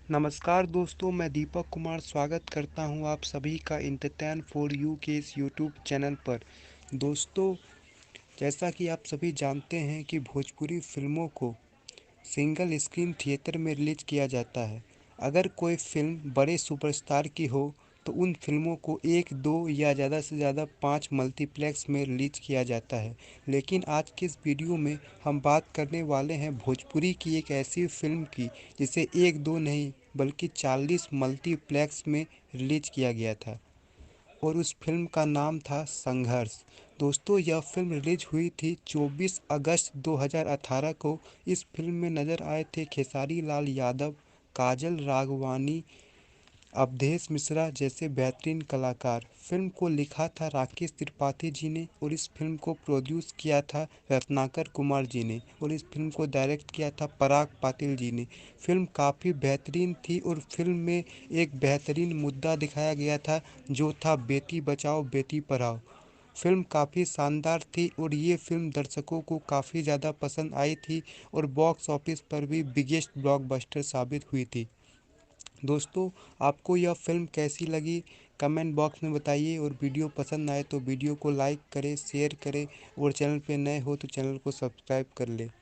नमस्कार दोस्तों, मैं दीपक कुमार स्वागत करता हूं आप सभी का एंटरटेन फॉर यू के इस यूट्यूब चैनल पर। दोस्तों, जैसा कि आप सभी जानते हैं कि भोजपुरी फिल्मों को सिंगल स्क्रीन थिएटर में रिलीज किया जाता है। अगर कोई फिल्म बड़े सुपरस्टार की हो तो उन फिल्मों को एक दो या ज़्यादा से ज़्यादा 5 मल्टीप्लेक्स में रिलीज किया जाता है। लेकिन आज के इस वीडियो में हम बात करने वाले हैं भोजपुरी की एक ऐसी फिल्म की जिसे एक दो नहीं बल्कि 40 मल्टीप्लेक्स में रिलीज किया गया था और उस फिल्म का नाम था संघर्ष। दोस्तों, यह फिल्म रिलीज हुई थी 24 अगस्त 2018 को। इस फिल्म में नजर आए थे खेसारी लाल यादव, काजल राघवानी, अवधेश मिश्रा जैसे बेहतरीन कलाकार। फिल्म को लिखा था राकेश त्रिपाठी जी ने और इस फिल्म को प्रोड्यूस किया था रत्नाकर कुमार जी ने और इस फिल्म को डायरेक्ट किया था पराग पाटिल जी ने। फिल्म काफ़ी बेहतरीन थी और फिल्म में एक बेहतरीन मुद्दा दिखाया गया था जो था बेटी बचाओ बेटी पढ़ाओ। फिल्म काफ़ी शानदार थी और ये फिल्म दर्शकों को काफ़ी ज़्यादा पसंद आई थी और बॉक्स ऑफिस पर भी बिगेस्ट ब्लॉकबस्टर साबित हुई थी। दोस्तों, आपको यह फिल्म कैसी लगी कमेंट बॉक्स में बताइए और वीडियो पसंद आए तो वीडियो को लाइक करें, शेयर करें और चैनल पे नए हो तो चैनल को सब्सक्राइब कर लें।